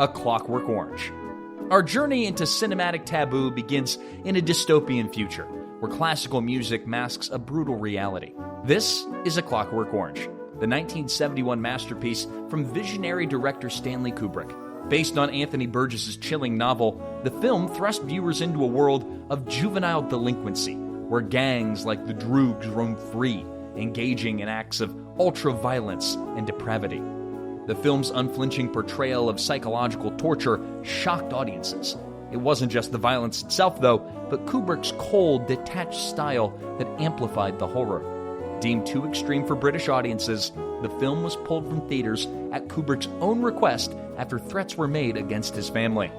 A Clockwork Orange. Our journey into cinematic taboo begins in a dystopian future, where classical music masks a brutal reality. This is A Clockwork Orange, the 1971 masterpiece from visionary director Stanley Kubrick. Based on Anthony Burgess's chilling novel, the film thrust viewers into a world of juvenile delinquency, where gangs like the Droogs roam free, engaging in acts of ultra-violence and depravity. The film's unflinching portrayal of psychological torture shocked audiences. It wasn't just the violence itself, though, but Kubrick's cold, detached style that amplified the horror. Deemed too extreme for British audiences, the film was pulled from theaters at Kubrick's own request after threats were made against his family.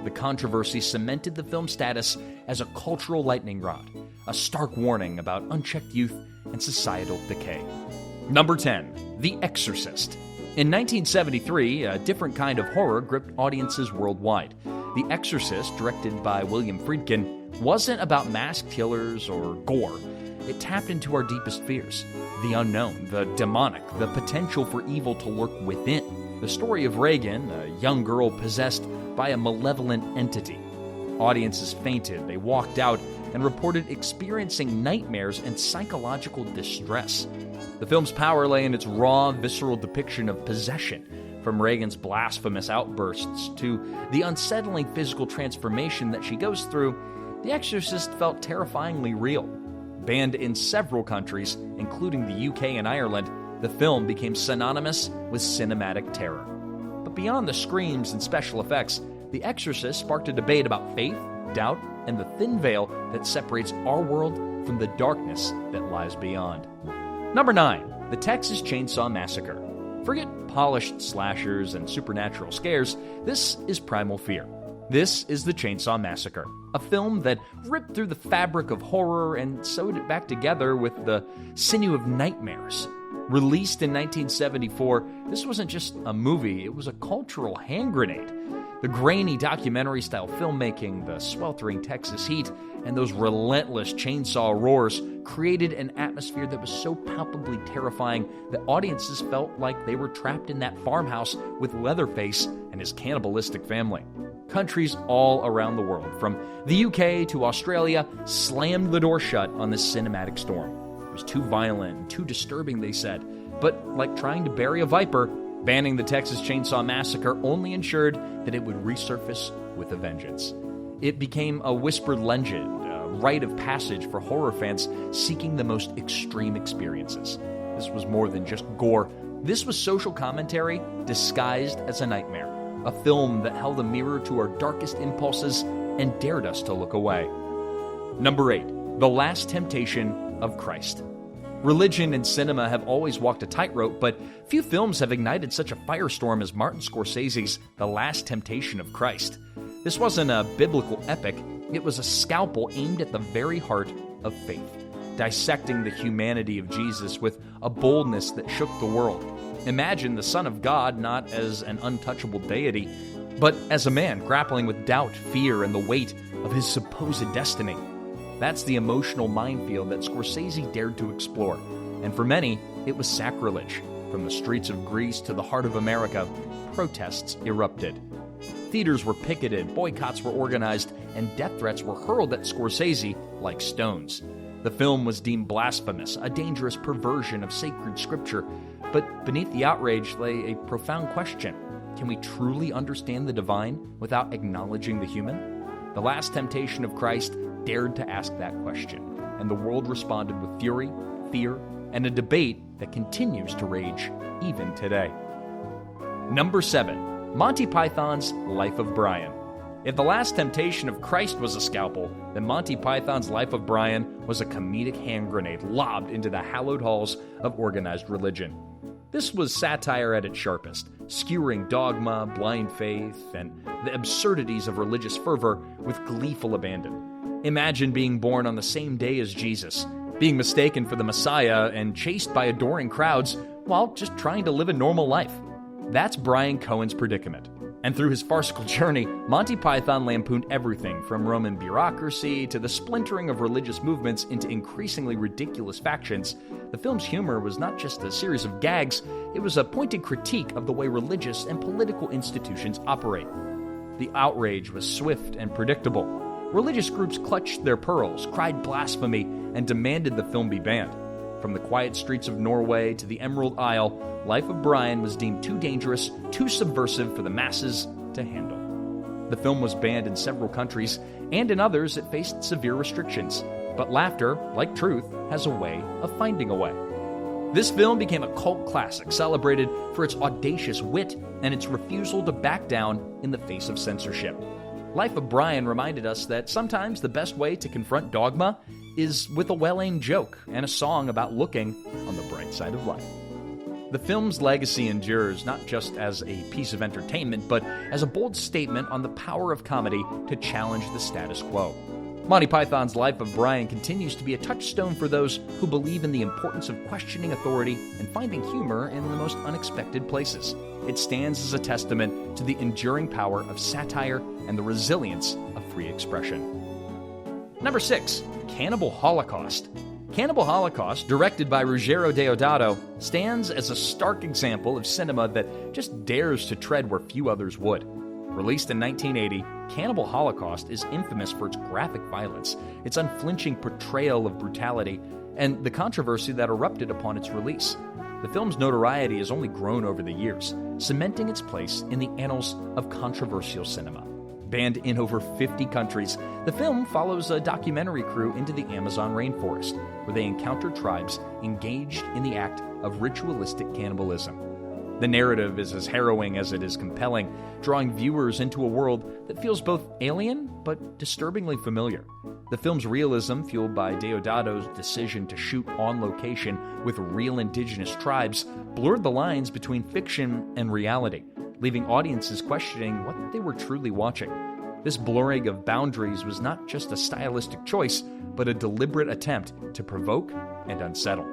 The controversy cemented the film's status as a cultural lightning rod, a stark warning about unchecked youth and societal decay. Number 10. The Exorcist. In 1973, a different kind of horror gripped audiences worldwide. The Exorcist, directed by William Friedkin, wasn't about mass killers or gore. It tapped into our deepest fears. The unknown, the demonic, the potential for evil to lurk within. The story of Reagan, a young girl possessed by a malevolent entity. Audiences fainted, they walked out, and reported experiencing nightmares and psychological distress. The film's power lay in its raw, visceral depiction of possession, from Reagan's blasphemous outbursts to the unsettling physical transformation that she goes through. The Exorcist felt terrifyingly real. Banned in several countries, including the UK and Ireland, the film became synonymous with cinematic terror. But beyond the screams and special effects, The Exorcist sparked a debate about faith, doubt, and the thin veil that separates our world from the darkness that lies beyond. Number 9. The Texas Chainsaw Massacre. Forget polished slashers and supernatural scares, this is primal fear. This is The Chainsaw Massacre, a film that ripped through the fabric of horror and sewed it back together with the sinew of nightmares. Released in 1974, this wasn't just a movie, it was a cultural hand grenade. The grainy documentary-style filmmaking, the sweltering Texas heat, and those relentless chainsaw roars created an atmosphere that was so palpably terrifying that audiences felt like they were trapped in that farmhouse with Leatherface and his cannibalistic family. Countries all around the world, from the UK to Australia, slammed the door shut on this cinematic storm. It was too violent and too disturbing, they said. But like trying to bury a viper, banning the Texas Chainsaw Massacre only ensured that it would resurface with a vengeance. It became a whispered legend, a rite of passage for horror fans seeking the most extreme experiences. This was more than just gore. This was social commentary disguised as a nightmare. A film that held a mirror to our darkest impulses and dared us to look away. Number 8. The Last Temptation of Christ. Religion and cinema have always walked a tightrope, but few films have ignited such a firestorm as Martin Scorsese's The Last Temptation of Christ. This wasn't a biblical epic, it was a scalpel aimed at the very heart of faith, dissecting the humanity of Jesus with a boldness that shook the world. Imagine the Son of God not as an untouchable deity, but as a man grappling with doubt, fear, and the weight of his supposed destiny. That's the emotional minefield that Scorsese dared to explore, and for many, it was sacrilege. From the streets of Greece to the heart of America, protests erupted. Theaters were picketed, boycotts were organized, and death threats were hurled at Scorsese like stones. The film was deemed blasphemous, a dangerous perversion of sacred scripture, but beneath the outrage lay a profound question. Can we truly understand the divine without acknowledging the human? The Last Temptation of Christ dared to ask that question, and the world responded with fury, fear, and a debate that continues to rage even today. Number 7. Monty Python's Life of Brian. If The Last Temptation of Christ was a scalpel, then Monty Python's Life of Brian was a comedic hand grenade lobbed into the hallowed halls of organized religion. This was satire at its sharpest, skewering dogma, blind faith, and the absurdities of religious fervor with gleeful abandon. Imagine being born on the same day as Jesus, being mistaken for the Messiah and chased by adoring crowds while just trying to live a normal life. That's Brian Cohen's predicament. And through his farcical journey, Monty Python lampooned everything from Roman bureaucracy to the splintering of religious movements into increasingly ridiculous factions. The film's humor was not just a series of gags, it was a pointed critique of the way religious and political institutions operate. The outrage was swift and predictable. Religious groups clutched their pearls, cried blasphemy, and demanded the film be banned. From the quiet streets of Norway to the Emerald Isle, Life of Brian was deemed too dangerous, too subversive for the masses to handle. The film was banned in several countries, and in others it faced severe restrictions. But laughter, like truth, has a way of finding a way. This film became a cult classic, celebrated for its audacious wit and its refusal to back down in the face of censorship. Life of Brian reminded us that sometimes the best way to confront dogma is with a well-aimed joke and a song about looking on the bright side of life. The film's legacy endures not just as a piece of entertainment, but as a bold statement on the power of comedy to challenge the status quo. Monty Python's Life of Brian continues to be a touchstone for those who believe in the importance of questioning authority and finding humor in the most unexpected places. It stands as a testament to the enduring power of satire and the resilience of free expression. Number 6. Cannibal Holocaust. Cannibal Holocaust, directed by Ruggero Deodato, stands as a stark example of cinema that just dares to tread where few others would. Released in 1980, Cannibal Holocaust is infamous for its graphic violence, its unflinching portrayal of brutality, and the controversy that erupted upon its release. The film's notoriety has only grown over the years, cementing its place in the annals of controversial cinema. Banned in over 50 countries, the film follows a documentary crew into the Amazon rainforest, where they encounter tribes engaged in the act of ritualistic cannibalism. The narrative is as harrowing as it is compelling, drawing viewers into a world that feels both alien but disturbingly familiar. The film's realism, fueled by Deodato's decision to shoot on location with real indigenous tribes, blurred the lines between fiction and reality, leaving audiences questioning what they were truly watching. This blurring of boundaries was not just a stylistic choice, but a deliberate attempt to provoke and unsettle.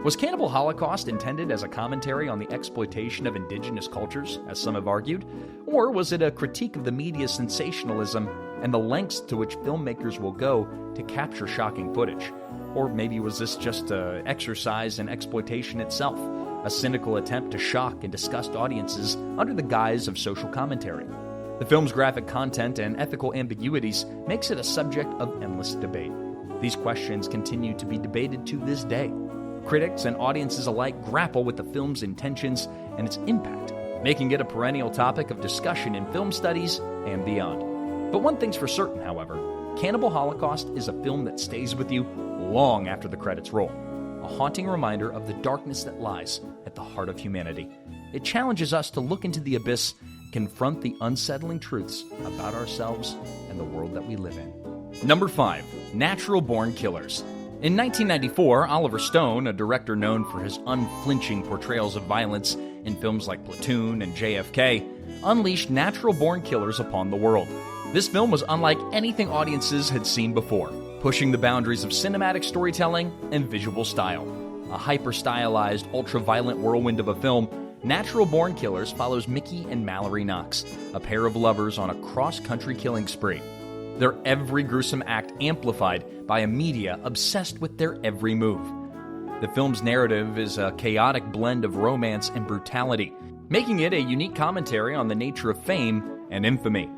Was Cannibal Holocaust intended as a commentary on the exploitation of indigenous cultures, as some have argued? Or was it a critique of the media's sensationalism and the lengths to which filmmakers will go to capture shocking footage? Or maybe was this just an exercise in exploitation itself, a cynical attempt to shock and disgust audiences under the guise of social commentary? The film's graphic content and ethical ambiguities makes it a subject of endless debate. These questions continue to be debated to this day. Critics and audiences alike grapple with the film's intentions and its impact, making it a perennial topic of discussion in film studies and beyond. But one thing's for certain, however, Cannibal Holocaust is a film that stays with you long after the credits roll, a haunting reminder of the darkness that lies at the heart of humanity. It challenges us to look into the abyss and confront the unsettling truths about ourselves and the world that we live in. Number 5. Natural-Born Killers. In 1994, Oliver Stone, a director known for his unflinching portrayals of violence in films like Platoon and JFK, unleashed natural-born killers upon the world. This film was unlike anything audiences had seen before, pushing the boundaries of cinematic storytelling and visual style. A hyper-stylized, ultra-violent whirlwind of a film, Natural-Born Killers follows Mickey and Mallory Knox, a pair of lovers on a cross-country killing spree. Their every gruesome act amplified by a media obsessed with their every move. The film's narrative is a chaotic blend of romance and brutality, making it a unique commentary on the nature of fame and infamy.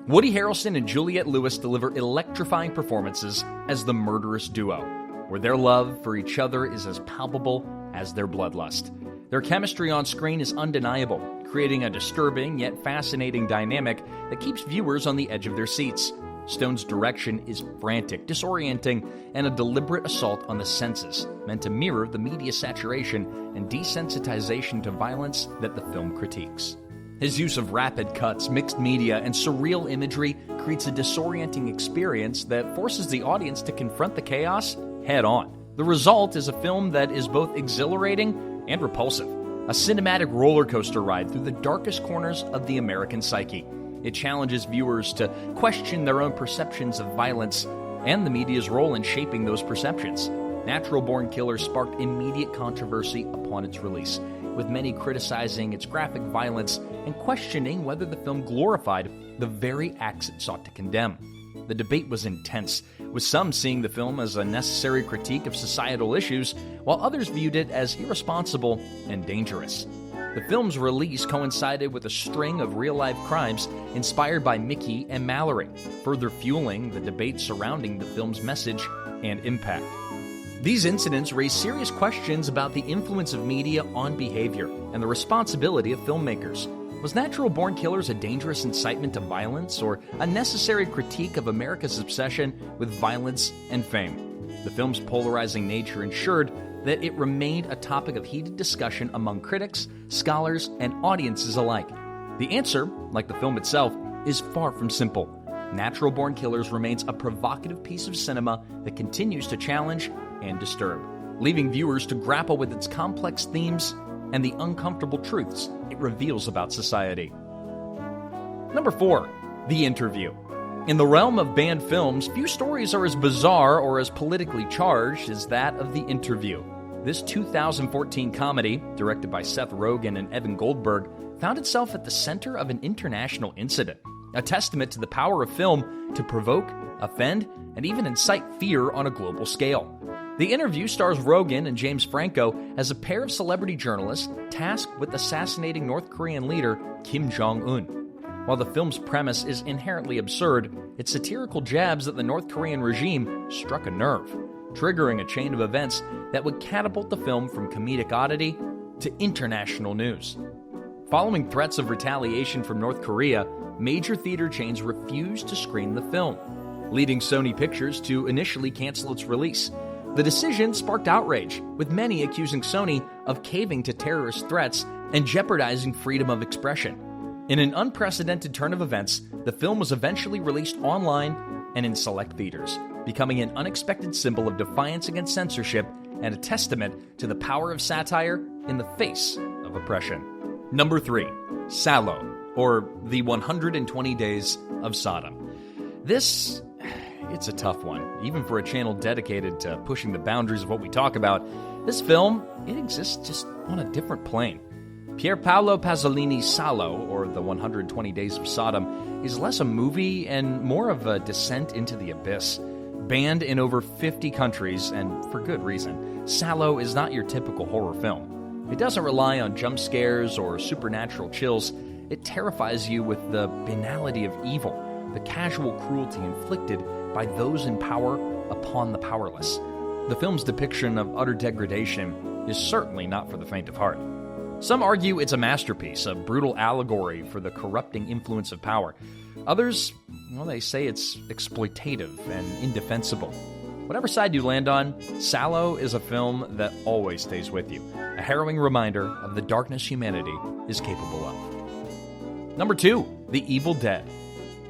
Woody Harrelson and Juliette Lewis deliver electrifying performances as the murderous duo, where their love for each other is as palpable as their bloodlust. Their chemistry on screen is undeniable, creating a disturbing yet fascinating dynamic that keeps viewers on the edge of their seats. Stone's direction is frantic, disorienting, and a deliberate assault on the senses, meant to mirror the media saturation and desensitization to violence that the film critiques. His use of rapid cuts, mixed media, and surreal imagery creates a disorienting experience that forces the audience to confront the chaos head-on. The result is a film that is both exhilarating and repulsive, a cinematic roller coaster ride through the darkest corners of the American psyche. It challenges viewers to question their own perceptions of violence and the media's role in shaping those perceptions. Natural-Born Killers sparked immediate controversy upon its release, with many criticizing its graphic violence and questioning whether the film glorified the very acts it sought to condemn. The debate was intense, with some seeing the film as a necessary critique of societal issues, while others viewed it as irresponsible and dangerous. The film's release coincided with a string of real-life crimes inspired by Mickey and Mallory, further fueling the debate surrounding the film's message and impact. These incidents raised serious questions about the influence of media on behavior and the responsibility of filmmakers. Was Natural Born Killers a dangerous incitement to violence or a necessary critique of America's obsession with violence and fame? The film's polarizing nature ensured that it remained a topic of heated discussion among critics, scholars, and audiences alike. The answer, like the film itself, is far from simple. Natural Born Killers remains a provocative piece of cinema that continues to challenge and disturb, leaving viewers to grapple with its complex themes and the uncomfortable truths it reveals about society. Number 4. The Interview. In the realm of banned films, few stories are as bizarre or as politically charged as that of The Interview. This 2014 comedy, directed by Seth Rogen and Evan Goldberg, found itself at the center of an international incident, a testament to the power of film to provoke, offend, and even incite fear on a global scale. The Interview stars Rogen and James Franco as a pair of celebrity journalists tasked with assassinating North Korean leader Kim Jong-un. While the film's premise is inherently absurd, its satirical jabs at the North Korean regime struck a nerve, triggering a chain of events that would catapult the film from comedic oddity to international news. Following threats of retaliation from North Korea, major theater chains refused to screen the film, leading Sony Pictures to initially cancel its release. The decision sparked outrage, with many accusing Sony of caving to terrorist threats and jeopardizing freedom of expression. In an unprecedented turn of events, the film was eventually released online and in select theaters, becoming an unexpected symbol of defiance against censorship and a testament to the power of satire in the face of oppression. Number 3. Salò, or The 120 Days of Sodom. It's a tough one. Even for a channel dedicated to pushing the boundaries of what we talk about, this film, it exists just on a different plane. Pier Paolo Pasolini's Salò, or The 120 Days of Sodom, is less a movie and more of a descent into the abyss. Banned in over 50 countries, and for good reason, Salò is not your typical horror film. It doesn't rely on jump scares or supernatural chills. It terrifies you with the banality of evil, the casual cruelty inflicted by those in power upon the powerless. The film's depiction of utter degradation is certainly not for the faint of heart. Some argue it's a masterpiece, a brutal allegory for the corrupting influence of power. Others, they say it's exploitative and indefensible. Whatever side you land on, Salò is a film that always stays with you, a harrowing reminder of the darkness humanity is capable of. Number 2, The Evil Dead.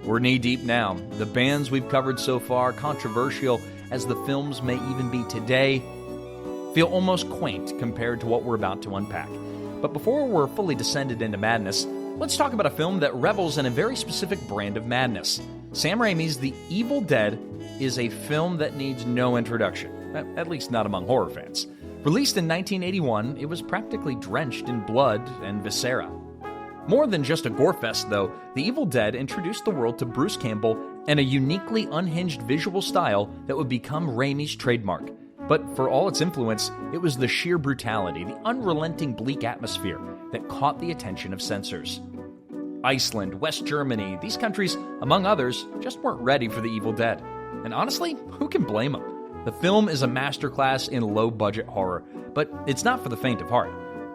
We're knee-deep now. The bans we've covered so far, controversial as the films may even be today, feel almost quaint compared to what we're about to unpack. But before we're fully descended into madness, let's talk about a film that revels in a very specific brand of madness. Sam Raimi's The Evil Dead is a film that needs no introduction, at least not among horror fans. Released in 1981, it was practically drenched in blood and viscera. More than just a gore fest, though, The Evil Dead introduced the world to Bruce Campbell and a uniquely unhinged visual style that would become Raimi's trademark. But for all its influence, it was the sheer brutality, the unrelenting bleak atmosphere that caught the attention of censors. Iceland, West Germany, these countries, among others, just weren't ready for The Evil Dead. And honestly, who can blame them? The film is a masterclass in low-budget horror, but it's not for the faint of heart.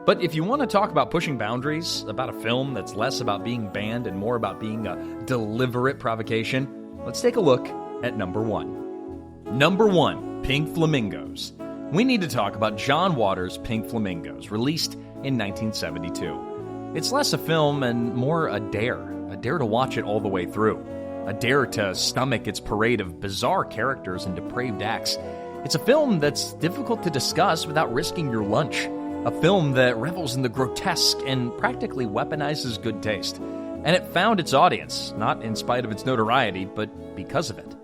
But if you want to talk about pushing boundaries, about a film that's less about being banned and more about being a deliberate provocation, let's take a look at number 1. Number 1, Pink Flamingos. We need to talk about John Waters' Pink Flamingos, released in 1972. It's less a film and more a dare to watch it all the way through, a dare to stomach its parade of bizarre characters and depraved acts. It's a film that's difficult to discuss without risking your lunch. A film that revels in the grotesque and practically weaponizes good taste. And it found its audience, not in spite of its notoriety, but because of it.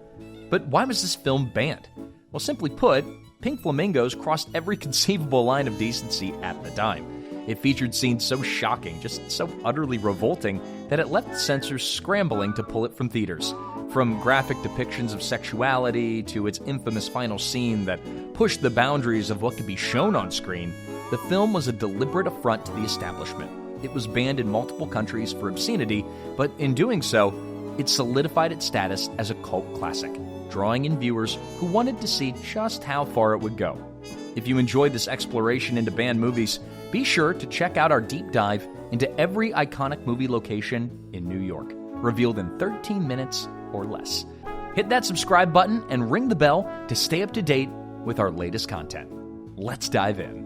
But why was this film banned? Well, simply put, Pink Flamingos crossed every conceivable line of decency at the time. It featured scenes so shocking, just so utterly revolting, that it left censors scrambling to pull it from theaters. From graphic depictions of sexuality to its infamous final scene that pushed the boundaries of what could be shown on screen, the film was a deliberate affront to the establishment. It was banned in multiple countries for obscenity, but in doing so, it solidified its status as a cult classic, drawing in viewers who wanted to see just how far it would go. If you enjoyed this exploration into banned movies, be sure to check out our deep dive into every iconic movie location in New York, revealed in 13 minutes or less. Hit that subscribe button and ring the bell to stay up to date with our latest content. Let's dive in.